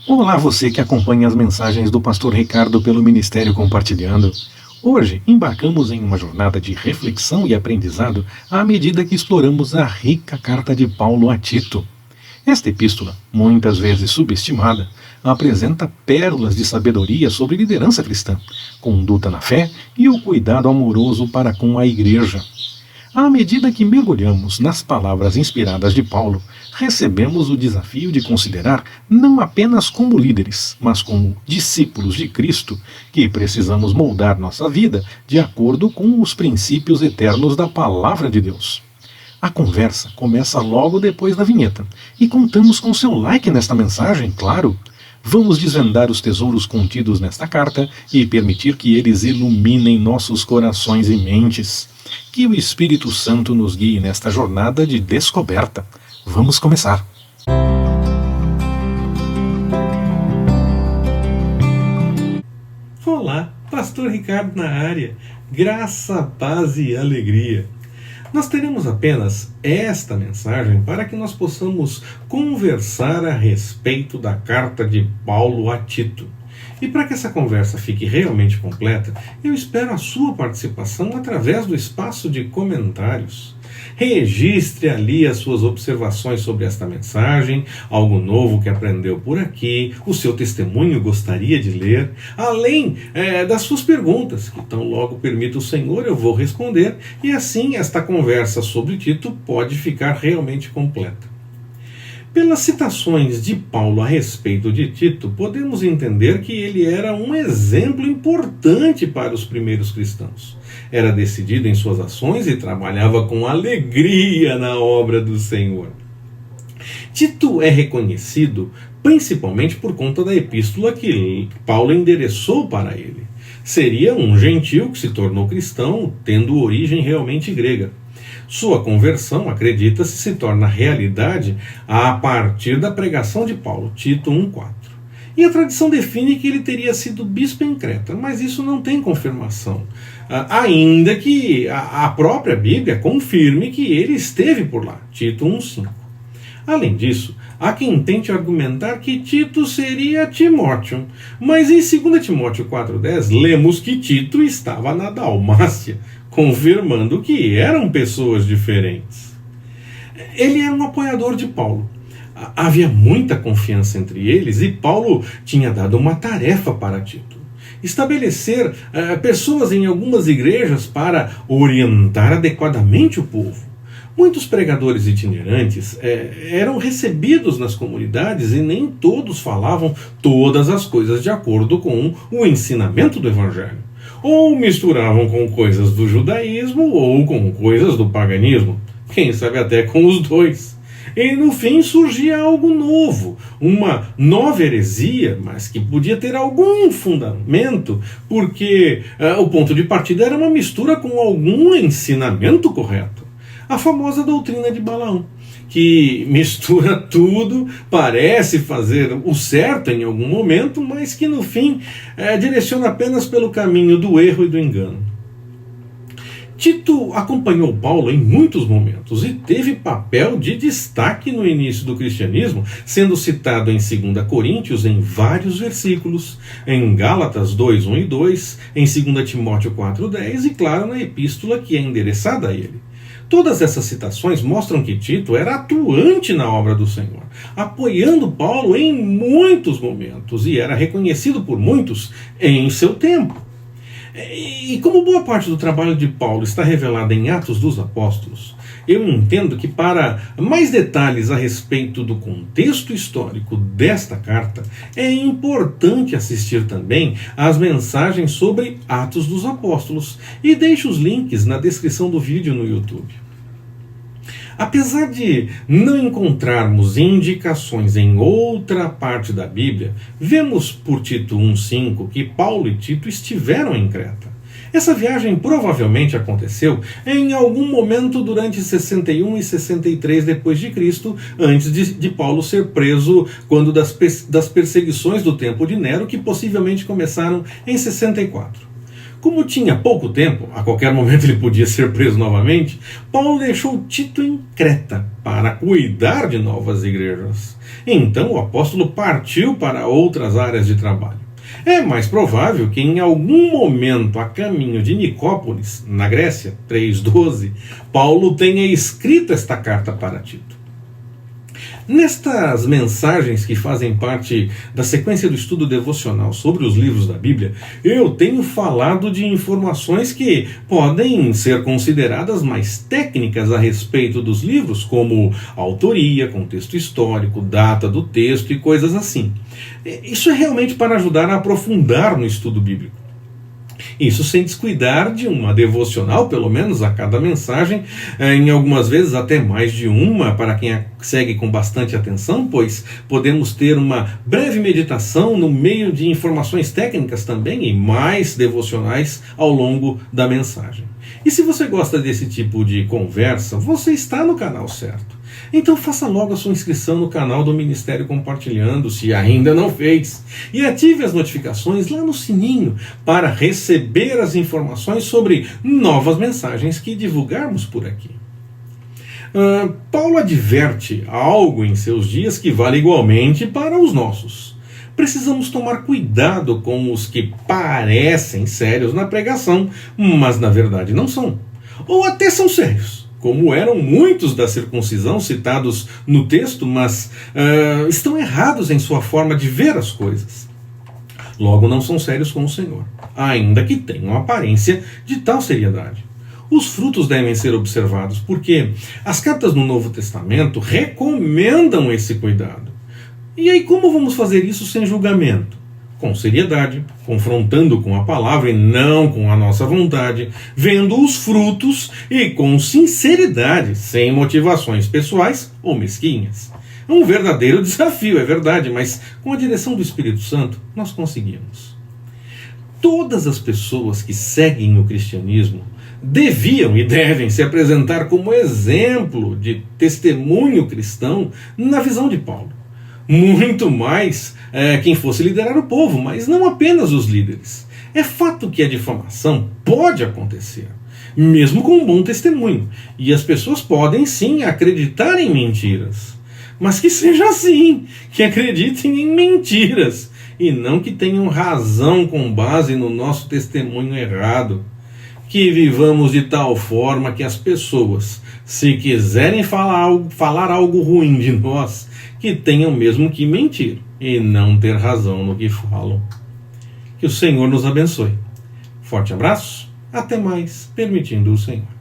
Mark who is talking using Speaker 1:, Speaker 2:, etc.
Speaker 1: Olá, você que acompanha as mensagens do Pastor Ricardo pelo Ministério Compartilhando. Hoje, embarcamos em uma jornada de reflexão e aprendizado à medida que exploramos a rica carta de Paulo a Tito. Esta epístola, muitas vezes subestimada, apresenta pérolas de sabedoria sobre liderança cristã, conduta na fé e o cuidado amoroso para com a igreja. À medida que mergulhamos nas palavras inspiradas de Paulo, recebemos o desafio de considerar não apenas como líderes, mas como discípulos de Cristo, que precisamos moldar nossa vida de acordo com os princípios eternos da Palavra de Deus. A conversa começa logo depois da vinheta, e contamos com seu like nesta mensagem, claro. Vamos desvendar os tesouros contidos nesta carta e permitir que eles iluminem nossos corações e mentes. Que o Espírito Santo nos guie nesta jornada de descoberta. Vamos começar.
Speaker 2: Olá, Pastor Ricardo na área. Graça, paz e alegria. Nós teremos apenas esta mensagem para que nós possamos conversar a respeito da carta de Paulo a Tito. E para que essa conversa fique realmente completa, eu espero a sua participação através do espaço de comentários. Registre ali as suas observações sobre esta mensagem, algo novo que aprendeu por aqui, o seu testemunho gostaria de ler, além das suas perguntas, que tão logo permita o Senhor eu vou responder, e assim esta conversa sobre Tito pode ficar realmente completa. Pelas citações de Paulo a respeito de Tito, podemos entender que ele era um exemplo importante para os primeiros cristãos. Era decidido em suas ações e trabalhava com alegria na obra do Senhor. Tito é reconhecido principalmente por conta da epístola que Paulo endereçou para ele. Seria um gentil que se tornou cristão, tendo origem realmente grega. Sua conversão, acredita-se, se torna realidade a partir da pregação de Paulo, Tito 1,4. E a tradição define que ele teria sido bispo em Creta, mas isso não tem confirmação, ainda que a própria Bíblia confirme que ele esteve por lá, Tito 1,5. Além disso, há quem tente argumentar que Tito seria Timóteo, mas em 2 Timóteo 4,10 lemos que Tito estava na Dalmácia, confirmando que eram pessoas diferentes. Ele era um apoiador de Paulo. Havia muita confiança entre eles e Paulo tinha dado uma tarefa para Tito: estabelecer pessoas em algumas igrejas para orientar adequadamente o povo. Muitos pregadores itinerantes eram recebidos nas comunidades e nem todos falavam todas as coisas de acordo com o ensinamento do Evangelho. Ou misturavam com coisas do judaísmo ou com coisas do paganismo, quem sabe até com os dois. E no fim surgia algo novo, uma nova heresia, mas que podia ter algum fundamento, porque o ponto de partida era uma mistura com algum ensinamento correto. A famosa doutrina de Balaão, que mistura tudo, parece fazer o certo em algum momento, mas que no fim direciona apenas pelo caminho do erro e do engano. Tito acompanhou Paulo em muitos momentos e teve papel de destaque no início do cristianismo, sendo citado em 2 Coríntios em vários versículos, em Gálatas 2:1 e 2, em 2 Timóteo 4:10 e, claro, na epístola que é endereçada a ele. Todas essas citações mostram que Tito era atuante na obra do Senhor, apoiando Paulo em muitos momentos e era reconhecido por muitos em seu tempo. E como boa parte do trabalho de Paulo está revelada em Atos dos Apóstolos, eu entendo que para mais detalhes a respeito do contexto histórico desta carta, é importante assistir também às mensagens sobre Atos dos Apóstolos, e deixo os links na descrição do vídeo no YouTube. Apesar de não encontrarmos indicações em outra parte da Bíblia, vemos por Tito 1,5 que Paulo e Tito estiveram em Creta. Essa viagem provavelmente aconteceu em algum momento durante 61 e 63 d.C., antes de Paulo ser preso quando das perseguições do tempo de Nero, que possivelmente começaram em 64. Como tinha pouco tempo, a qualquer momento ele podia ser preso novamente, Paulo deixou Tito em Creta para cuidar de novas igrejas. Então o apóstolo partiu para outras áreas de trabalho. É mais provável que em algum momento a caminho de Nicópolis, na Grécia, 3:12, Paulo tenha escrito esta carta para Tito. Nestas mensagens que fazem parte da sequência do estudo devocional sobre os livros da Bíblia, eu tenho falado de informações que podem ser consideradas mais técnicas a respeito dos livros, como autoria, contexto histórico, data do texto e coisas assim. Isso é realmente para ajudar a aprofundar no estudo bíblico. Isso sem descuidar de uma devocional, pelo menos a cada mensagem, em algumas vezes até mais de uma, para quem a segue com bastante atenção, pois podemos ter uma breve meditação no meio de informações técnicas também e mais devocionais ao longo da mensagem. E se você gosta desse tipo de conversa, você está no canal certo. Então faça logo a sua inscrição no canal do Ministério Compartilhando, se ainda não fez, e ative as notificações lá no sininho para receber as informações sobre novas mensagens que divulgarmos por aqui. Paulo adverte algo em seus dias que vale igualmente para os nossos. Precisamos tomar cuidado com os que parecem sérios na pregação, mas na verdade não são, ou até são sérios, como eram muitos da circuncisão citados no texto, mas estão errados em sua forma de ver as coisas. Logo, não são sérios com o Senhor, ainda que tenham aparência de tal seriedade. Os frutos devem ser observados, porque as cartas no Novo Testamento recomendam esse cuidado. E aí, como vamos fazer isso sem julgamento? Com seriedade, confrontando com a palavra e não com a nossa vontade, vendo os frutos e com sinceridade, sem motivações pessoais ou mesquinhas. É um verdadeiro desafio, é verdade, mas com a direção do Espírito Santo nós conseguimos. Todas as pessoas que seguem o cristianismo deviam e devem se apresentar como exemplo de testemunho cristão na visão de Paulo. Muito mais quem fosse liderar o povo, mas não apenas os líderes. É fato que a difamação pode acontecer, mesmo com um bom testemunho, e as pessoas podem sim acreditar em mentiras, mas que seja assim, que acreditem em mentiras, e não que tenham razão com base no nosso testemunho errado. Que vivamos de tal forma que as pessoas, se quiserem falar algo ruim de nós, que tenham mesmo que mentir e não ter razão no que falam. Que o Senhor nos abençoe. Forte abraço, até mais, permitindo o Senhor.